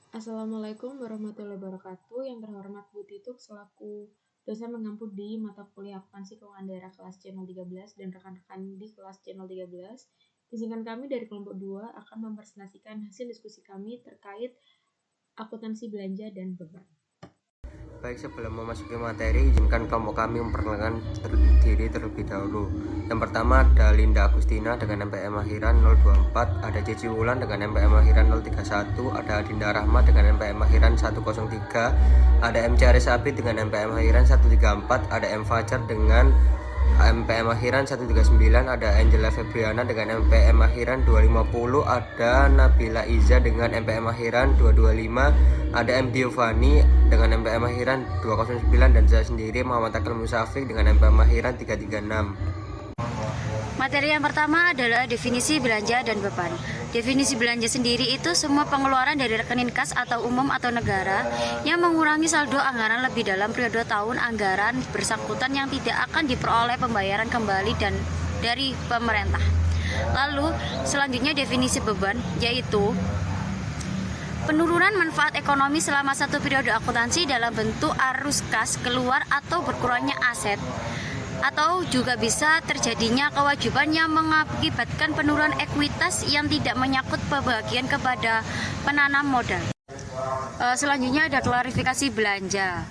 Assalamualaikum warahmatullahi wabarakatuh. Yang terhormat Bu Tituk selaku dosen mengampu di mata kuliah akuntansi keuangan daerah kelas C013 dan rekan-rekan di kelas C013. Izinkan kami dari kelompok 2 akan mempresentasikan hasil diskusi kami terkait akuntansi belanja dan beban. Baik, sebelum memasuki materi, izinkan kelompok kami memperkenalkan diri terlebih dahulu. Yang pertama ada Linda Agustina dengan MPM akhiran 024, ada Cici Wulan dengan MPM akhiran 031, ada Adinda Rahmat dengan MPM akhiran 103, ada MC Aris Abid dengan MPM akhiran 134, ada M Fajar dengan MPM akhiran 139, ada Angela Febriana dengan MPM akhiran 250, ada Nabila Iza dengan MPM akhiran 225, ada M Giovanni dengan MPM akhiran 209, dan saya sendiri Muhammad Akil Musafik dengan MPM akhiran 336. Materi yang pertama adalah definisi belanja dan beban. Definisi belanja sendiri itu semua pengeluaran dari rekening kas atau umum atau negara yang mengurangi saldo anggaran lebih dalam periode tahun anggaran bersangkutan yang tidak akan diperoleh pembayaran kembali dan dari pemerintah. Lalu selanjutnya definisi beban, yaitu penurunan manfaat ekonomi selama satu periode akuntansi dalam bentuk arus kas keluar atau berkurangnya aset, atau juga bisa terjadinya kewajiban yang mengakibatkan penurunan ekuitas yang tidak menyangkut pembagian kepada penanam modal. Selanjutnya ada klarifikasi belanja.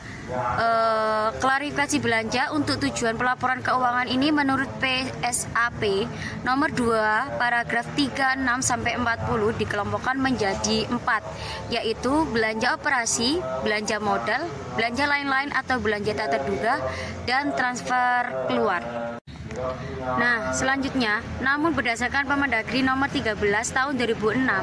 Klarifikasi belanja untuk tujuan pelaporan keuangan ini menurut PSAP nomor 2 paragraf 36 sampai 40 dikelompokkan menjadi 4, yaitu belanja operasi, belanja modal, belanja lain-lain atau belanja tak terduga, dan transfer keluar. Nah, selanjutnya, namun berdasarkan Permendagri nomor 13 tahun 2006,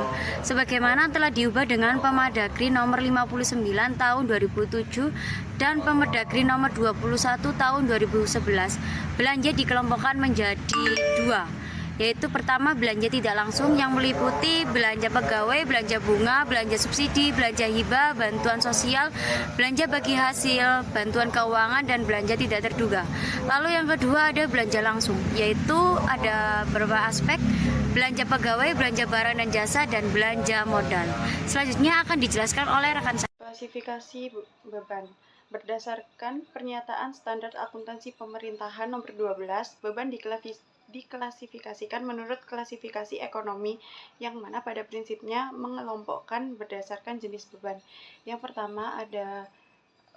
sebagaimana telah diubah dengan Permendagri nomor 59 tahun 2007 dan Permendagri nomor 21 tahun 2011, belanja dikelompokkan menjadi 2, yaitu pertama belanja tidak langsung yang meliputi belanja pegawai, belanja bunga, belanja subsidi, belanja hibah, bantuan sosial, belanja bagi hasil, bantuan keuangan, dan belanja tidak terduga. Lalu yang kedua ada belanja langsung, yaitu ada beberapa aspek: belanja pegawai, belanja barang dan jasa, dan belanja modal. Selanjutnya akan dijelaskan oleh rekan saya. Klasifikasi beban. Berdasarkan Pernyataan Standar Akuntansi Pemerintahan Nomor 12, beban diklasifikasikan menurut klasifikasi ekonomi, yang mana pada prinsipnya mengelompokkan berdasarkan jenis beban. Yang pertama ada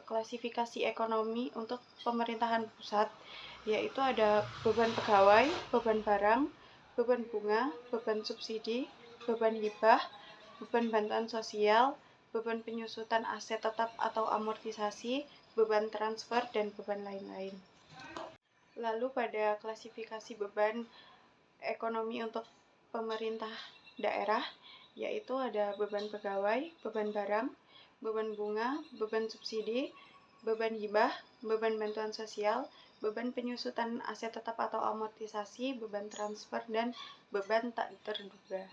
klasifikasi ekonomi untuk pemerintahan pusat, yaitu ada beban pegawai, beban barang, beban bunga, beban subsidi, beban hibah, beban bantuan sosial, beban penyusutan aset tetap atau amortisasi, beban transfer, dan beban lain-lain. Lalu pada klasifikasi beban ekonomi untuk pemerintah daerah, yaitu ada beban pegawai, beban barang, beban bunga, beban subsidi, beban hibah, beban bantuan sosial, beban penyusutan aset tetap atau amortisasi, beban transfer, dan beban tak terduga.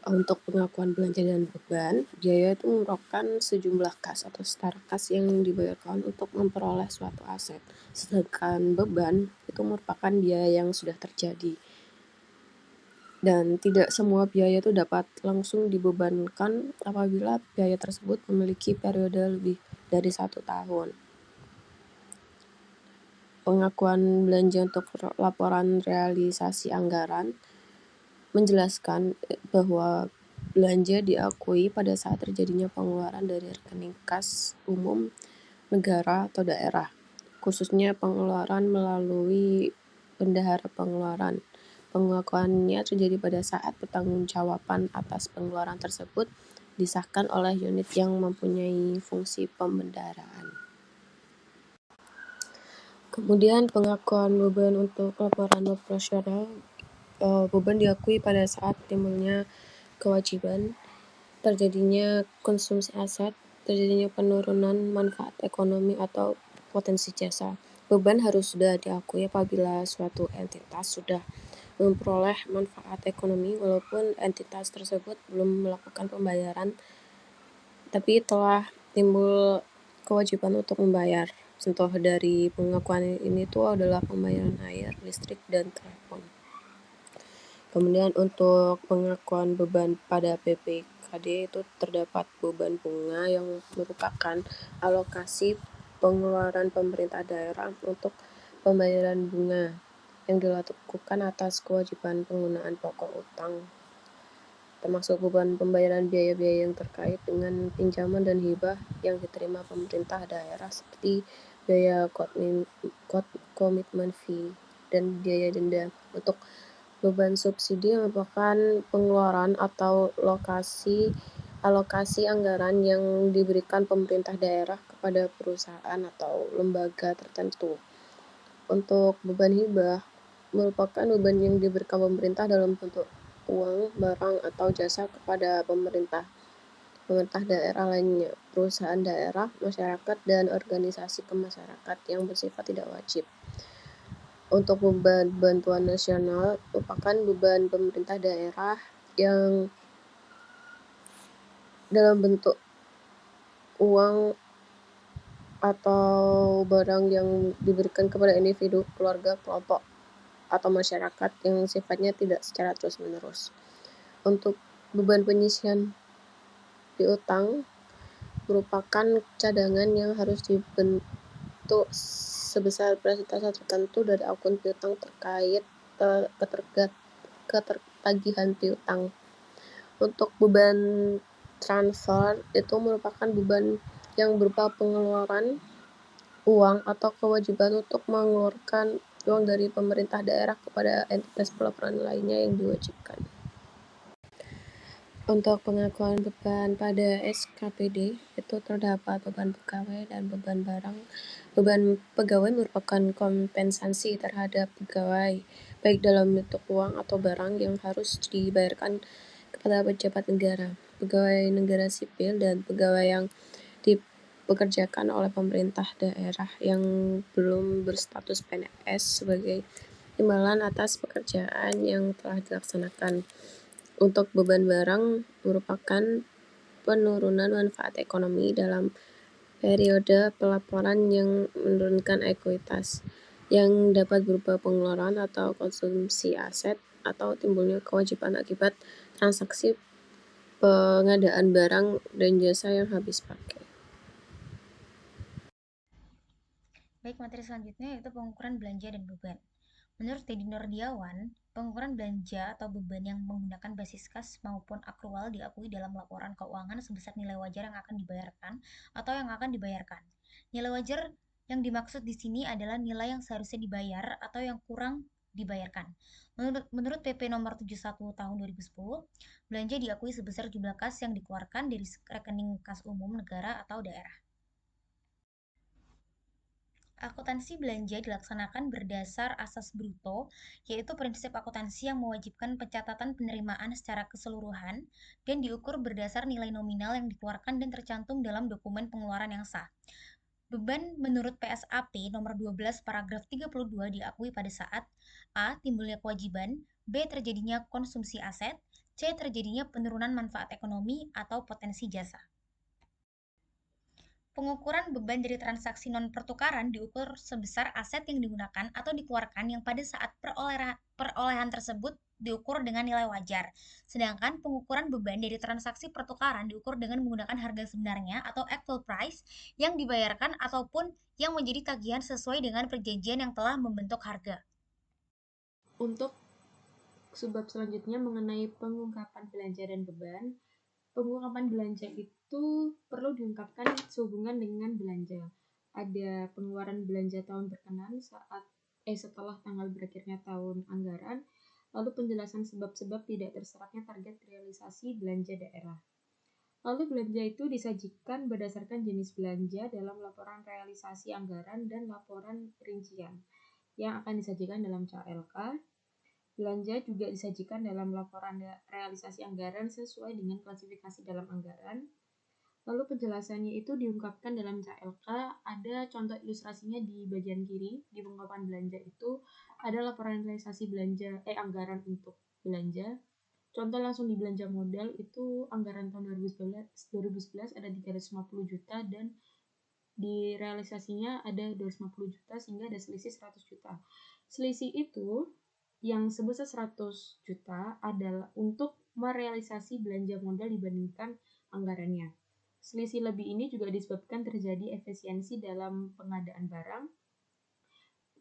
Untuk pengakuan belanja dan beban, biaya itu merupakan sejumlah kas atau setara kas yang dibayarkan untuk memperoleh suatu aset. Sedangkan beban itu merupakan biaya yang sudah terjadi. Dan tidak semua biaya itu dapat langsung dibebankan apabila biaya tersebut memiliki periode lebih dari 1 tahun. Pengakuan belanja untuk laporan realisasi anggaran menjelaskan bahwa belanja diakui pada saat terjadinya pengeluaran dari rekening kas umum negara atau daerah, khususnya pengeluaran melalui bendahara pengeluaran. Pengakuannya terjadi pada saat pertanggungjawaban atas pengeluaran tersebut disahkan oleh unit yang mempunyai fungsi pembendaharaan. Kemudian pengakuan beban untuk laporan operasional. Beban diakui pada saat timbulnya kewajiban, terjadinya konsumsi aset, terjadinya penurunan manfaat ekonomi atau potensi jasa. Beban harus sudah diakui apabila suatu entitas sudah memperoleh manfaat ekonomi walaupun entitas tersebut belum melakukan pembayaran, tapi telah timbul kewajiban untuk membayar. Contoh dari pengakuan ini tuh adalah pembayaran air, listrik, dan telepon. Kemudian untuk pengakuan beban pada PPKD itu terdapat beban bunga yang merupakan alokasi pengeluaran pemerintah daerah untuk pembayaran bunga yang dilakukan atas kewajiban penggunaan pokok utang, termasuk beban pembayaran biaya-biaya yang terkait dengan pinjaman dan hibah yang diterima pemerintah daerah seperti biaya komitmen fee dan biaya denda. Untuk beban subsidi merupakan pengeluaran atau alokasi anggaran yang diberikan pemerintah daerah kepada perusahaan atau lembaga tertentu. Untuk beban hibah merupakan beban yang diberikan pemerintah dalam bentuk uang, barang, atau jasa kepada pemerintah daerah lainnya, perusahaan daerah, masyarakat, dan organisasi kemasyarakat yang bersifat tidak wajib. Untuk beban bantuan nasional merupakan beban pemerintah daerah yang dalam bentuk uang atau barang yang diberikan kepada individu, keluarga, kelompok, atau masyarakat yang sifatnya tidak secara terus-menerus. Untuk beban penyisihan piutang merupakan cadangan yang harus dibentuk sebesar persentase tertentu dari akun piutang terkait ketertagihan piutang. Untuk beban transfer itu merupakan beban yang berupa pengeluaran uang atau kewajiban untuk mengeluarkan uang dari pemerintah daerah kepada entitas pelaporan lainnya yang diwajibkan. Untuk pengakuan beban pada SKPD itu terdapat beban pegawai dan beban barang. Beban pegawai merupakan kompensasi terhadap pegawai, baik dalam bentuk uang atau barang yang harus dibayarkan kepada pejabat negara, pegawai negara sipil, dan pegawai yang dipekerjakan oleh pemerintah daerah yang belum berstatus PNS sebagai imbalan atas pekerjaan yang telah dilaksanakan. Untuk beban barang merupakan penurunan manfaat ekonomi dalam periode pelaporan yang menurunkan ekuitas, yang dapat berupa pengeluaran atau konsumsi aset atau timbulnya kewajiban akibat transaksi pengadaan barang dan jasa yang habis pakai. Baik, materi selanjutnya yaitu pengukuran belanja dan beban. Menurut Teddy Nordiawan, pengukuran belanja atau beban yang menggunakan basis kas maupun akrual diakui dalam laporan keuangan sebesar nilai wajar yang akan dibayarkan atau yang akan dibayarkan. Nilai wajar yang dimaksud di sini adalah nilai yang seharusnya dibayar atau yang kurang dibayarkan. Menurut PP nomor 71 tahun 2010, belanja diakui sebesar jumlah kas yang dikeluarkan dari rekening kas umum negara atau daerah. Akuntansi belanja dilaksanakan berdasar asas bruto, yaitu prinsip akuntansi yang mewajibkan pencatatan penerimaan secara keseluruhan dan diukur berdasar nilai nominal yang dikeluarkan dan tercantum dalam dokumen pengeluaran yang sah. Beban menurut PSAP nomor 12 paragraf 32 diakui pada saat A. Timbulnya kewajiban, B. Terjadinya konsumsi aset, C. Terjadinya penurunan manfaat ekonomi atau potensi jasa. Pengukuran beban dari transaksi non-pertukaran diukur sebesar aset yang digunakan atau dikeluarkan yang pada saat perolehan tersebut diukur dengan nilai wajar. Sedangkan pengukuran beban dari transaksi pertukaran diukur dengan menggunakan harga sebenarnya atau actual price yang dibayarkan ataupun yang menjadi tagihan sesuai dengan perjanjian yang telah membentuk harga. Untuk subbab selanjutnya mengenai pengungkapan belanja dan beban, pengungkapan belanja itu perlu diungkapkan sehubungan dengan belanja. Ada pengeluaran belanja tahun berkenan setelah tanggal berakhirnya tahun anggaran, lalu penjelasan sebab-sebab tidak terserapnya target realisasi belanja daerah. Lalu belanja itu disajikan berdasarkan jenis belanja dalam laporan realisasi anggaran dan laporan rincian yang akan disajikan dalam CALK. Belanja juga disajikan dalam laporan realisasi anggaran sesuai dengan klasifikasi dalam anggaran. Lalu penjelasannya itu diungkapkan dalam CLK, ada contoh ilustrasinya di bagian kiri. Di pengungkapan belanja itu ada laporan realisasi anggaran untuk belanja. Contoh langsung di belanja modal itu anggaran tahun 2011 ada 350 juta dan di realisasinya ada 250 juta sehingga ada selisih 100 juta. Selisih itu yang sebesar 100 juta adalah untuk merealisasi belanja modal dibandingkan anggarannya. Selisih lebih ini juga disebabkan terjadi efisiensi dalam pengadaan barang,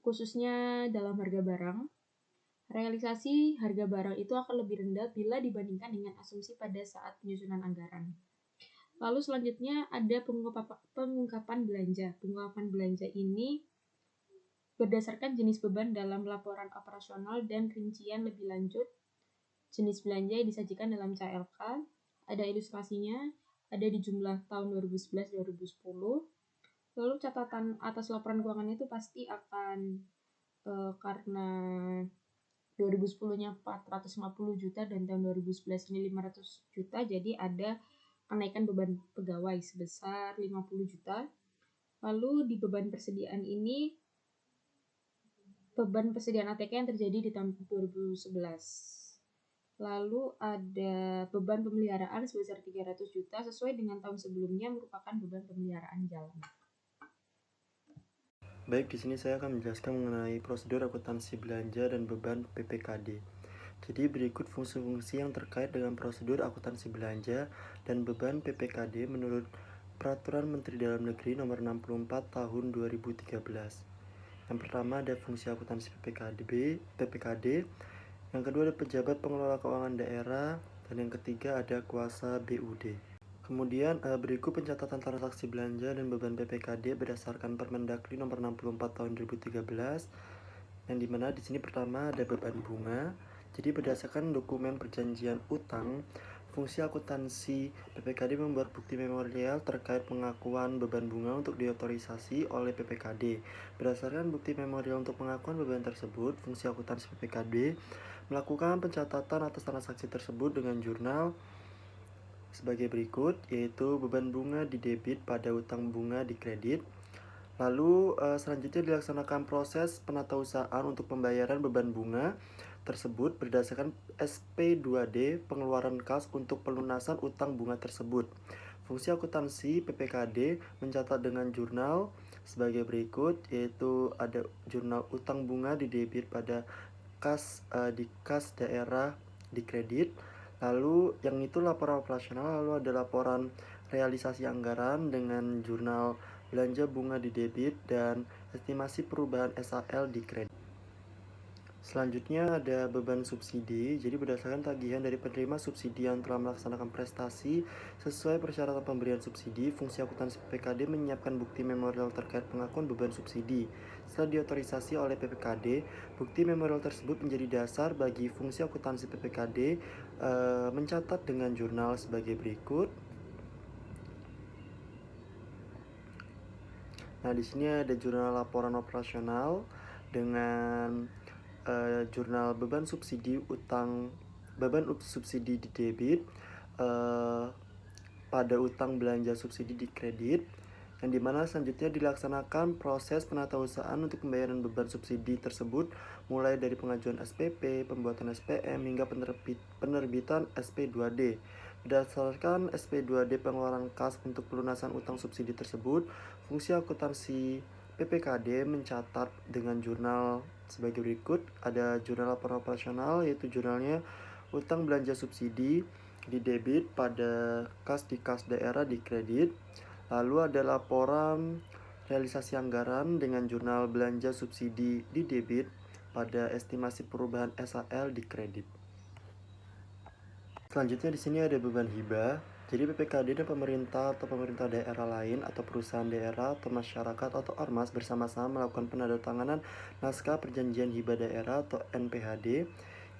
khususnya dalam harga barang. Realisasi harga barang itu akan lebih rendah bila dibandingkan dengan asumsi pada saat penyusunan anggaran. Lalu selanjutnya ada pengungkapan belanja. Pengungkapan belanja ini berdasarkan jenis beban dalam laporan operasional dan rincian lebih lanjut jenis belanja yang disajikan dalam CLK. Ada ilustrasinya, ada di jumlah tahun 2011-2010. Lalu catatan atas laporan keuangan itu pasti akan karena 2010-nya 450 juta dan tahun 2011 ini 500 juta, jadi ada kenaikan beban pegawai sebesar 50 juta. Lalu di beban persediaan ini, beban persediaan ATK yang terjadi di tahun 2011. Lalu ada beban pemeliharaan sebesar 300 juta sesuai dengan tahun sebelumnya merupakan beban pemeliharaan jalan. Baik, di sini saya akan menjelaskan mengenai prosedur akuntansi belanja dan beban PPKD. Jadi berikut fungsi-fungsi yang terkait dengan prosedur akuntansi belanja dan beban PPKD menurut Peraturan Menteri Dalam Negeri Nomor 64 Tahun 2013. Yang pertama ada fungsi akuntansi PPKD, yang kedua ada pejabat pengelola keuangan daerah, dan yang ketiga ada kuasa BUD. Kemudian berikut pencatatan transaksi belanja dan beban PPKD berdasarkan Permendagri Nomor 64 Tahun 2013, yang dimana di sini pertama ada beban bunga. Jadi berdasarkan dokumen perjanjian utang, fungsi akuntansi PPKD membuat bukti memorial terkait pengakuan beban bunga untuk diotorisasi oleh PPKD. Berdasarkan bukti memorial untuk pengakuan beban tersebut, fungsi akuntansi PPKD melakukan pencatatan atas transaksi tersebut dengan jurnal sebagai berikut, yaitu beban bunga di debit pada utang bunga di kredit. Lalu selanjutnya dilaksanakan proses penatausahaan untuk pembayaran beban bunga tersebut berdasarkan SP2D pengeluaran kas untuk pelunasan utang bunga tersebut. Fungsi akuntansi PPKD mencatat dengan jurnal sebagai berikut, yaitu ada jurnal utang bunga di debit pada kas di kas daerah di kredit. Lalu yang itu laporan operasional, lalu ada laporan realisasi anggaran dengan jurnal belanja bunga di debit dan estimasi perubahan SAL di kredit. Selanjutnya ada beban subsidi. Jadi berdasarkan tagihan dari penerima subsidi yang telah melaksanakan prestasi sesuai persyaratan pemberian subsidi, fungsi akuntansi PPKD menyiapkan bukti memorial terkait pengakuan beban subsidi. Setelah diotorisasi oleh PPKD, bukti memorial tersebut menjadi dasar bagi fungsi akuntansi PPKD mencatat dengan jurnal sebagai berikut. Nah, di sini ada jurnal laporan operasional dengan jurnal beban subsidi subsidi di debit pada utang belanja subsidi di kredit, yang dimana selanjutnya dilaksanakan proses penatausahaan untuk pembayaran beban subsidi tersebut mulai dari pengajuan SPP, pembuatan SPM, hingga penerbitan SP2D. Berdasarkan SP2D pengeluaran kas untuk pelunasan utang subsidi tersebut, fungsi akuntansi PPKD mencatat dengan jurnal sebagai berikut. Ada jurnal laporan operasional, yaitu jurnalnya utang belanja subsidi di debit pada kas di kas daerah di kredit. Lalu ada laporan realisasi anggaran dengan jurnal belanja subsidi di debit pada estimasi perubahan SAL di kredit. Selanjutnya di sini ada beban hibah. Jadi PPKD dan pemerintah atau pemerintah daerah lain atau perusahaan daerah atau masyarakat atau ormas bersama-sama melakukan penandatanganan naskah perjanjian hibah daerah atau NPHD,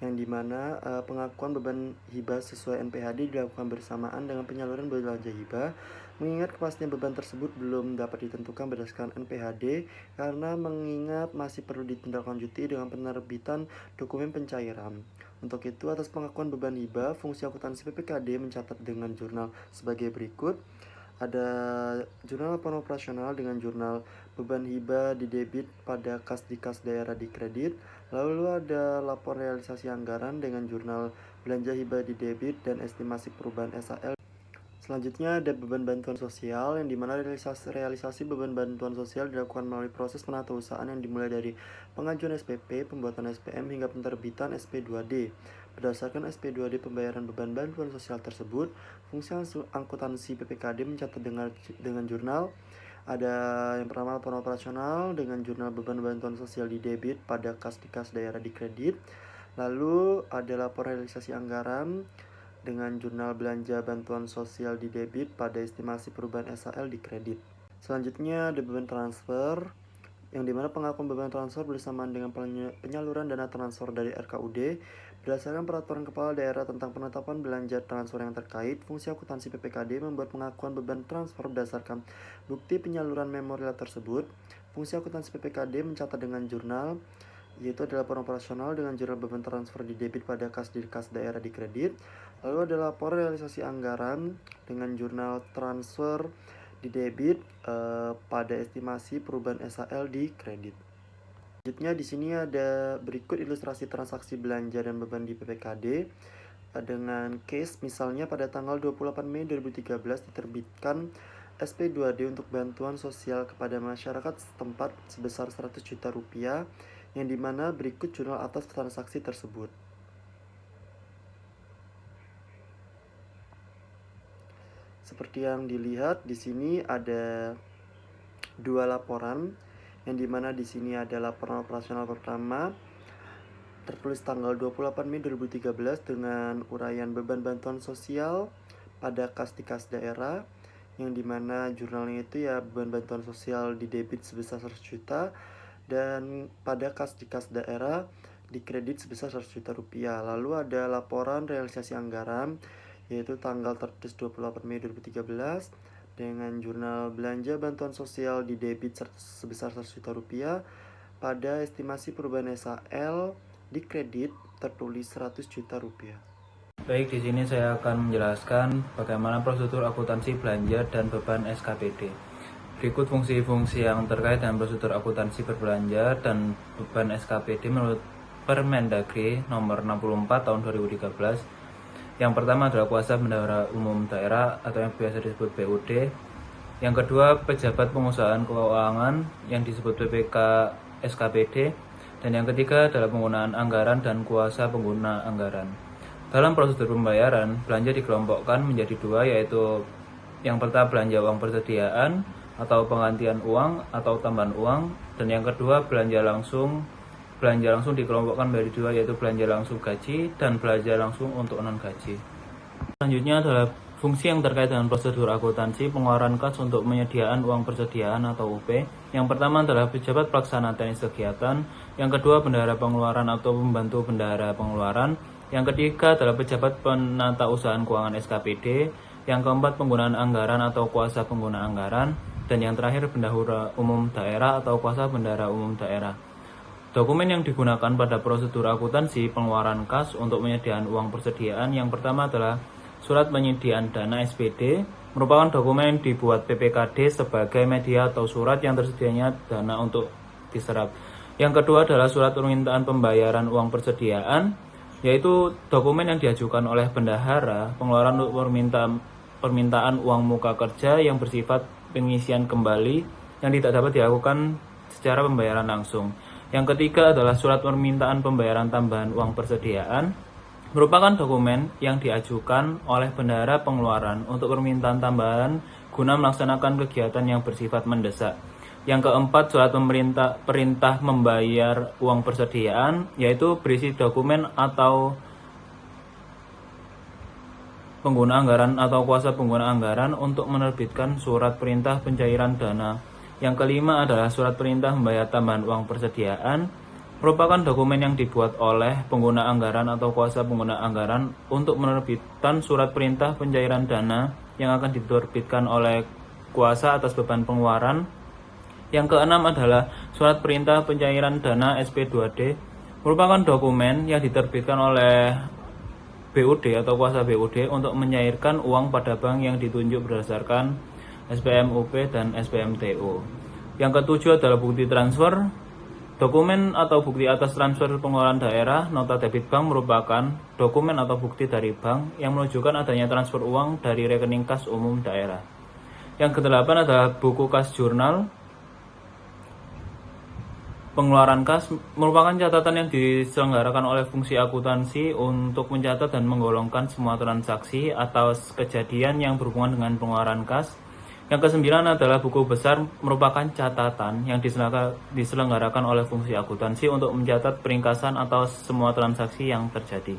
yang dimana pengakuan beban hibah sesuai NPHD dilakukan bersamaan dengan penyaluran belanja hibah. Mengingat kepastian beban tersebut belum dapat ditentukan berdasarkan NPHD karena mengingat masih perlu ditindaklanjuti dengan penerbitan dokumen pencairan. Untuk itu, atas pengakuan beban hibah, fungsi akuntansi PPKD mencatat dengan jurnal sebagai berikut. Ada jurnal laporan operasional dengan jurnal beban hibah di debit pada kas di kas daerah di kredit. Lalu ada lapor realisasi anggaran dengan jurnal belanja hibah di debit dan estimasi perubahan SAL. Selanjutnya ada beban bantuan sosial, yang dimana realisasi beban bantuan sosial dilakukan melalui proses penatausahaan yang dimulai dari pengajuan SPP, pembuatan SPM, hingga penerbitan SP2D. Berdasarkan SP2D pembayaran beban bantuan sosial tersebut, fungsi akuntansi PPKD mencatat dengan jurnal. Ada yang pertama laporan operasional dengan jurnal beban bantuan sosial di debit pada kas di kas daerah di kredit. Lalu ada laporan realisasi anggaran dengan jurnal belanja bantuan sosial di debit pada estimasi perubahan SAL di kredit. Selanjutnya ada beban transfer, yang dimana pengakuan beban transfer bersamaan dengan penyaluran dana transfer dari RKUD. Berdasarkan peraturan kepala daerah tentang penetapan belanja transfer yang terkait, fungsi akuntansi PPKD membuat pengakuan beban transfer berdasarkan bukti penyaluran memorial tersebut. Fungsi akuntansi PPKD mencatat dengan jurnal, yaitu adalah laporan operasional dengan jurnal beban transfer di debit pada kas daerah di kredit. Lalu ada laporan realisasi anggaran dengan jurnal transfer di debit pada estimasi perubahan SAL di kredit. Selanjutnya di sini ada berikut ilustrasi transaksi belanja dan beban di PPKD dengan case, misalnya pada tanggal 28 Mei 2013 diterbitkan SP2D untuk bantuan sosial kepada masyarakat setempat sebesar 100 juta rupiah, yang dimana berikut jurnal atas transaksi tersebut. Seperti yang dilihat di sini ada dua laporan, yang dimana di sini ada laporan operasional pertama tertulis tanggal 28 Mei 2013 dengan uraian beban bantuan sosial pada kas di kas daerah, yang dimana jurnalnya itu ya beban bantuan sosial di debit sebesar 100 juta dan pada kas di kas daerah di kredit sebesar 100 juta rupiah. Lalu ada laporan realisasi anggaran, yaitu tanggal tertulis 28 Mei 2013 dengan jurnal belanja bantuan sosial di debit sebesar 100 juta rupiah pada estimasi perubahan SAL di kredit tertulis 100 juta rupiah. Baik, di sini saya akan menjelaskan bagaimana prosedur akuntansi belanja dan beban SKPD. Berikut fungsi-fungsi yang terkait dengan prosedur akuntansi berbelanja dan beban SKPD menurut Permendagri nomor 64 tahun 2013. Yang pertama adalah kuasa bendahara umum daerah atau yang biasa disebut BUD. Yang kedua, pejabat pengusahaan keuangan yang disebut PPK SKPD. Dan yang ketiga adalah penggunaan anggaran dan kuasa pengguna anggaran. Dalam prosedur pembayaran, belanja dikelompokkan menjadi dua, yaitu yang pertama belanja uang persediaan atau penggantian uang atau tambahan uang, dan yang kedua belanja langsung. Belanja langsung dikelompokkan menjadi dua, yaitu belanja langsung gaji dan belanja langsung untuk non gaji. Selanjutnya adalah fungsi yang terkait dengan prosedur akuntansi pengeluaran kas untuk penyediaan uang persediaan atau UP. Yang pertama adalah pejabat pelaksana teknis kegiatan, yang kedua bendahara pengeluaran atau pembantu bendahara pengeluaran, yang ketiga adalah pejabat penata usahaan keuangan SKPD, yang keempat penggunaan anggaran atau kuasa pengguna anggaran, dan yang terakhir bendahara umum daerah atau kuasa bendahara umum daerah. Dokumen yang digunakan pada prosedur akuntansi pengeluaran kas untuk penyediaan uang persediaan yang pertama adalah surat penyediaan dana SPD, merupakan dokumen yang dibuat PPKD sebagai media atau surat yang tersedianya dana untuk diserap. Yang kedua adalah surat permintaan pembayaran uang persediaan, yaitu dokumen yang diajukan oleh bendahara pengeluaran untuk permintaan uang muka kerja yang bersifat pengisian kembali yang tidak dapat dilakukan secara pembayaran langsung. Yang ketiga adalah surat permintaan pembayaran tambahan uang persediaan, merupakan dokumen yang diajukan oleh bendahara pengeluaran untuk permintaan tambahan guna melaksanakan kegiatan yang bersifat mendesak. Yang keempat, surat perintah membayar uang persediaan, yaitu berisi dokumen atau pengguna anggaran atau kuasa pengguna anggaran untuk menerbitkan surat perintah pencairan dana. Yang kelima adalah surat perintah membayar tambahan uang persediaan, merupakan dokumen yang dibuat oleh pengguna anggaran atau kuasa pengguna anggaran untuk menerbitkan surat perintah pencairan dana yang akan diterbitkan oleh kuasa atas beban pengeluaran. Yang keenam adalah surat perintah pencairan dana SP2D, merupakan dokumen yang diterbitkan oleh BUD atau kuasa BUD untuk menyairkan uang pada bank yang ditunjuk berdasarkan SPM UP dan SPM TO. Yang ketujuh adalah bukti transfer, Dokumen atau bukti atas transfer pengeluaran daerah, nota debit bank merupakan dokumen atau bukti dari bank yang menunjukkan adanya transfer uang dari rekening kas umum daerah. Yang kedelapan adalah buku kas jurnal. Pengeluaran kas merupakan catatan yang diselenggarakan oleh fungsi akuntansi untuk mencatat dan menggolongkan semua transaksi atau kejadian yang berhubungan dengan pengeluaran kas. Yang kesembilan adalah buku besar, merupakan catatan yang diselenggarakan oleh fungsi akuntansi untuk mencatat peringkasan atau semua transaksi yang terjadi.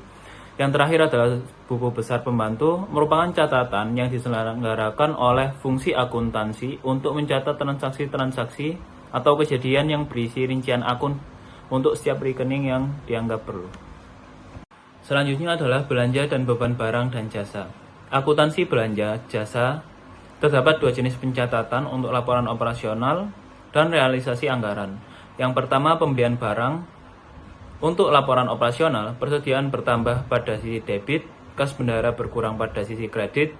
Yang terakhir adalah buku besar pembantu, merupakan catatan yang diselenggarakan oleh fungsi akuntansi untuk mencatat transaksi-transaksi atau kejadian yang berisi rincian akun untuk setiap rekening yang dianggap perlu. Selanjutnya adalah belanja dan beban barang dan jasa. Akuntansi belanja, jasa. Terdapat dua jenis pencatatan untuk laporan operasional dan realisasi anggaran. Yang pertama, pembelian barang. Untuk laporan operasional, persediaan bertambah pada sisi debit, kas bendahara berkurang pada sisi kredit.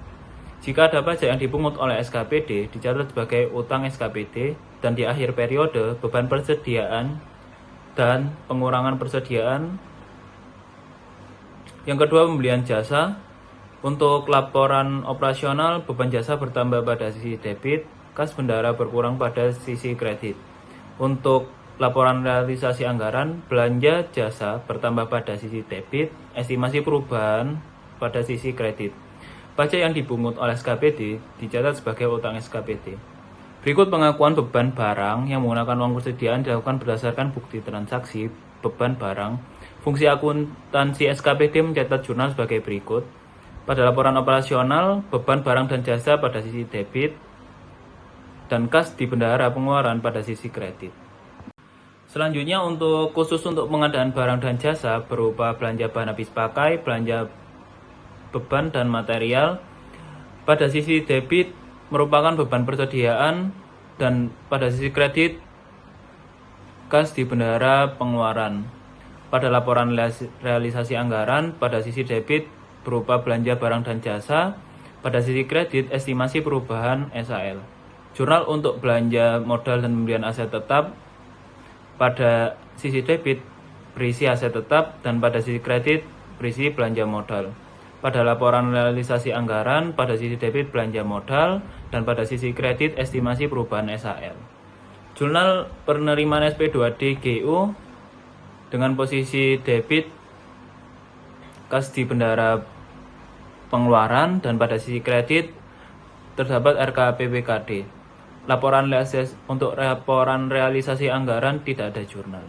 Jika ada pajak yang dipungut oleh SKPD, dicatat sebagai utang SKPD, dan di akhir periode, beban persediaan dan pengurangan persediaan. Yang kedua, pembelian jasa. Untuk laporan operasional, beban jasa bertambah pada sisi debit, kas bendahara berkurang pada sisi kredit. Untuk laporan realisasi anggaran, belanja jasa bertambah pada sisi debit, estimasi perubahan pada sisi kredit. Pajak yang dipungut oleh SKPD dicatat sebagai utang SKPD. Berikut pengakuan beban barang yang menggunakan uang persediaan dilakukan berdasarkan bukti transaksi beban barang. Fungsi akuntansi SKPD mencatat jurnal sebagai berikut. Pada laporan operasional, beban barang dan jasa pada sisi debit, dan kas di bendahara pengeluaran pada sisi kredit. Selanjutnya, khusus untuk pengadaan barang dan jasa berupa belanja bahan habis pakai, belanja beban dan material. Pada sisi debit merupakan beban persediaan, dan pada sisi kredit, kas di bendahara pengeluaran. Pada laporan realisasi anggaran, pada sisi debit berupa belanja barang dan jasa, pada sisi kredit estimasi perubahan SAL. Jurnal untuk belanja modal dan pembelian aset tetap, pada sisi debit berisi aset tetap, dan pada sisi kredit berisi belanja modal. Pada laporan realisasi anggaran, pada sisi debit belanja modal, dan pada sisi kredit estimasi perubahan SAL. Jurnal penerimaan SP2D GU dengan posisi debit kas di bendahara pengeluaran, dan pada sisi kredit terdapat RKPPKD. Untuk laporan realisasi anggaran tidak ada jurnal.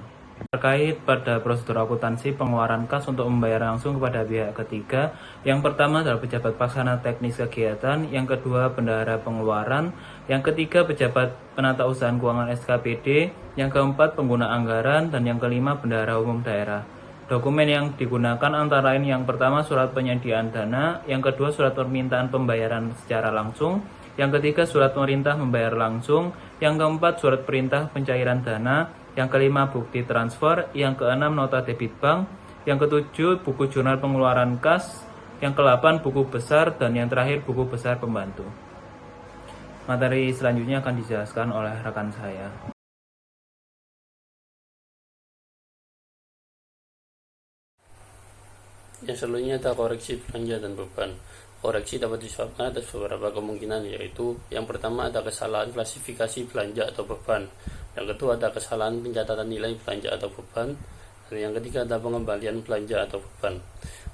Terkait pada prosedur akuntansi pengeluaran kas untuk membayar langsung kepada pihak ketiga, yang pertama adalah pejabat pelaksana teknis kegiatan, yang kedua bendahara pengeluaran, yang ketiga pejabat penata usaha keuangan SKPD, yang keempat pengguna anggaran, dan yang kelima bendahara umum daerah. Dokumen yang digunakan antara lain yang pertama surat penyediaan dana, yang kedua surat permintaan pembayaran secara langsung, yang ketiga surat perintah membayar langsung, yang keempat surat perintah pencairan dana, yang kelima bukti transfer, yang keenam nota debit bank, yang ketujuh buku jurnal pengeluaran kas, yang ke-8 buku besar, dan yang terakhir buku besar pembantu. Materi selanjutnya akan dijelaskan oleh rekan saya. Yang selanjutnya ada koreksi belanja dan beban. Koreksi dapat disebabkan atas beberapa kemungkinan, yaitu yang pertama ada kesalahan klasifikasi belanja atau beban, yang kedua ada kesalahan pencatatan nilai belanja atau beban, dan yang ketiga ada pengembalian belanja atau beban.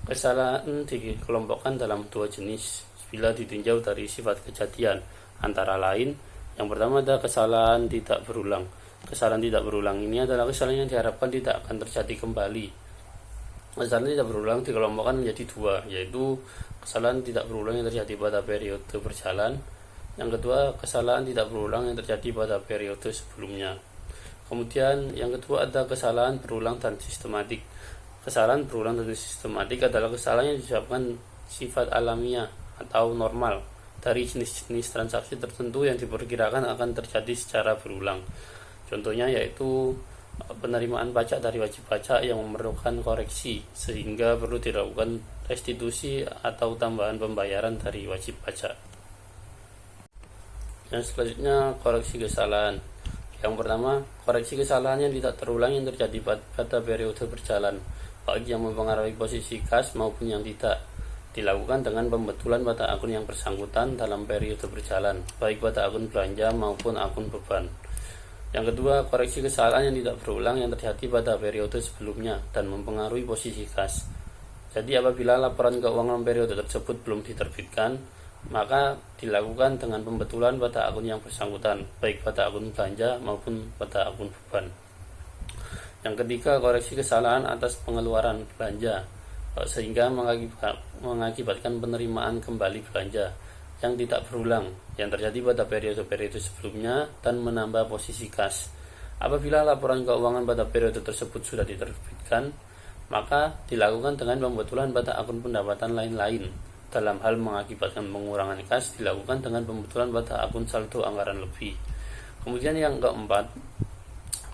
Kesalahan dikelompokkan dalam dua jenis bila ditinjau dari sifat kejadian, antara lain yang pertama ada kesalahan tidak berulang. Kesalahan tidak berulang ini adalah kesalahan yang diharapkan tidak akan terjadi kembali. Kesalahan tidak berulang dikelompokkan menjadi dua, yaitu kesalahan tidak berulang yang terjadi pada periode berjalan, yang kedua kesalahan tidak berulang yang terjadi pada periode sebelumnya. Kemudian yang kedua ada kesalahan berulang dan sistematik. Kesalahan berulang dan sistematik adalah kesalahan yang disebabkan sifat alamiah atau normal dari jenis-jenis transaksi tertentu yang diperkirakan akan terjadi secara berulang. Contohnya yaitu penerimaan pajak dari wajib pajak yang memerlukan koreksi sehingga perlu dilakukan restitusi atau tambahan pembayaran dari wajib pajak. Yang selanjutnya koreksi kesalahan. Yang pertama, koreksi kesalahan yang tidak terulang yang terjadi pada periode berjalan, baik yang mempengaruhi posisi kas maupun yang tidak, dilakukan dengan pembetulan pada akun yang bersangkutan dalam periode berjalan, baik pada akun belanja maupun akun beban. Yang kedua, koreksi kesalahan yang tidak berulang yang terjadi pada periode sebelumnya dan mempengaruhi posisi kas. Jadi apabila laporan keuangan periode tersebut belum diterbitkan, maka dilakukan dengan pembetulan pada akun yang bersangkutan, baik pada akun belanja maupun pada akun beban. Yang ketiga, koreksi kesalahan atas pengeluaran belanja, sehingga mengakibatkan penerimaan kembali belanja yang tidak berulang yang terjadi pada periode-periode sebelumnya dan menambah posisi kas. Apabila laporan keuangan pada periode tersebut sudah diterbitkan, maka dilakukan dengan pembetulan pada akun pendapatan lain-lain. Dalam hal mengakibatkan pengurangan kas, dilakukan dengan pembetulan pada akun saldo anggaran lebih. Kemudian yang keempat,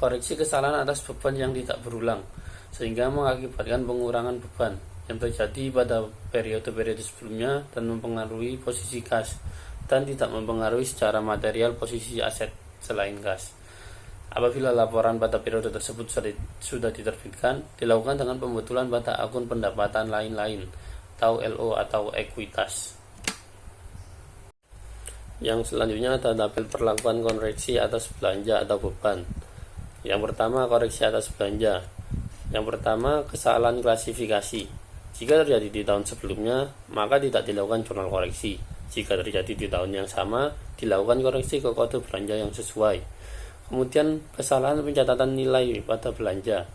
koreksi kesalahan atas beban yang tidak berulang, sehingga mengakibatkan pengurangan beban yang terjadi pada periode-periode sebelumnya dan mempengaruhi posisi kas dan tidak mempengaruhi secara material posisi aset selain kas. Apabila laporan pada periode tersebut sudah diterbitkan, dilakukan dengan pembetulan pada akun pendapatan lain-lain atau LO atau ekuitas. Yang selanjutnya ada tabel perlakuan koreksi atas belanja atau beban. Yang pertama, koreksi atas belanja. Yang pertama, kesalahan klasifikasi. Jika terjadi di tahun sebelumnya, maka tidak dilakukan jurnal koreksi. Jika terjadi di tahun yang sama, dilakukan koreksi ke kode belanja yang sesuai. Kemudian, kesalahan pencatatan nilai pada belanja.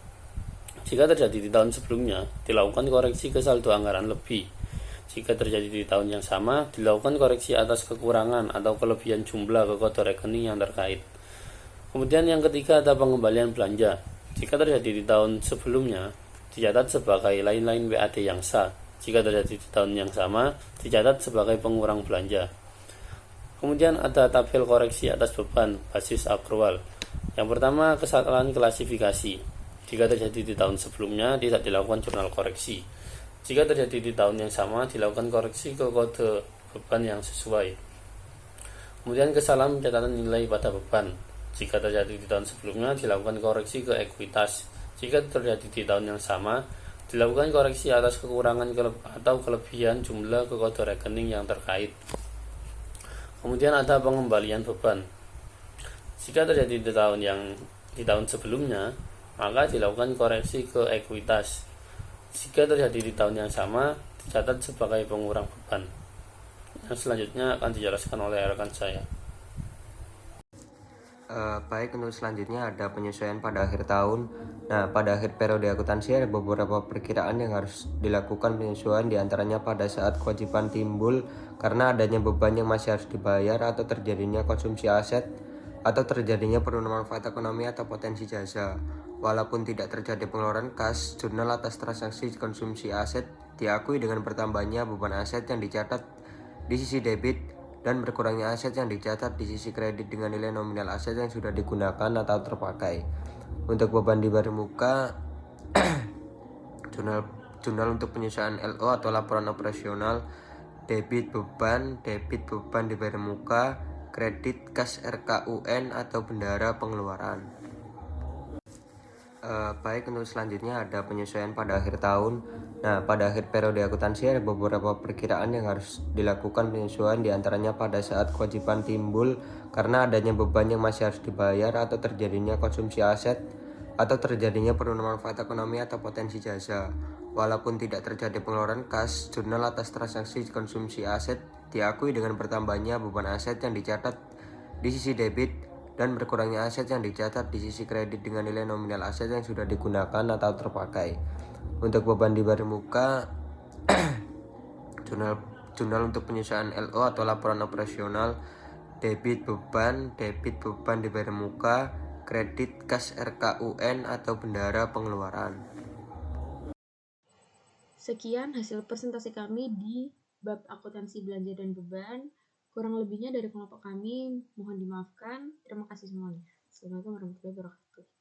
Jika terjadi di tahun sebelumnya, dilakukan koreksi ke saldo anggaran lebih. Jika terjadi di tahun yang sama, dilakukan koreksi atas kekurangan atau kelebihan jumlah ke kode rekening yang terkait. Kemudian yang ketiga ada pengembalian belanja. Jika terjadi di tahun sebelumnya, dicatat sebagai lain-lain WAD yang sah. Jika terjadi di tahun yang sama, dicatat sebagai pengurang belanja. Kemudian ada tabel koreksi atas beban basis akrual. Yang pertama, kesalahan klasifikasi. Jika terjadi di tahun sebelumnya, tidak dilakukan jurnal koreksi. Jika terjadi di tahun yang sama, dilakukan koreksi ke kode beban yang sesuai. Kemudian kesalahan pencatatan nilai pada beban. Jika terjadi di tahun sebelumnya, dilakukan koreksi ke ekuitas. Jika terjadi di tahun yang sama, dilakukan koreksi atas kekurangan atau kelebihan jumlah ke kode rekening yang terkait. Kemudian ada pengembalian beban. Jika terjadi di tahun sebelumnya, maka dilakukan koreksi ke ekuitas. Jika terjadi di tahun yang sama, dicatat sebagai pengurang beban. Yang selanjutnya akan dijelaskan oleh rekan saya. Baik, untuk selanjutnya ada penyesuaian pada akhir tahun. Nah, pada akhir periode akuntansi ada beberapa perkiraan yang harus dilakukan penyesuaian, diantaranya pada saat kewajiban timbul karena adanya beban yang masih harus dibayar atau terjadinya konsumsi aset atau terjadinya penurunan manfaat ekonomi atau potensi jasa. Walaupun tidak terjadi pengeluaran kas, jurnal atas transaksi konsumsi aset diakui dengan bertambahnya beban aset yang dicatat di sisi debit dan berkurangnya aset yang dicatat di sisi kredit dengan nilai nominal aset yang sudah digunakan atau terpakai. Untuk beban di baris muka, jurnal untuk penyesuaian LO atau laporan operasional, debit beban di baris muka, kredit kas RKUN atau bendara pengeluaran. Baik, untuk selanjutnya ada penyesuaian pada akhir tahun. Nah, pada akhir periode akuntansi ada beberapa perkiraan yang harus dilakukan penyesuaian, diantaranya pada saat kewajiban timbul karena adanya beban yang masih harus dibayar atau terjadinya konsumsi aset atau terjadinya penurunan manfaat ekonomi atau potensi jasa. Walaupun tidak terjadi pengeluaran kas, jurnal atas transaksi konsumsi aset diakui dengan bertambahnya beban aset yang dicatat di sisi debit dan berkurangnya aset yang dicatat di sisi kredit dengan nilai nominal aset yang sudah digunakan atau terpakai. Untuk beban di baris muka, jurnal untuk penyesuaian LO atau laporan operasional, debit beban di baris muka, kredit kas RKUN atau bendara pengeluaran. Sekian hasil presentasi kami di bab akuntansi belanja dan beban. Kurang lebihnya dari kelompok kami mohon dimaafkan. Terima kasih semuanya. Assalamualaikum warahmatullahi wabarakatuh.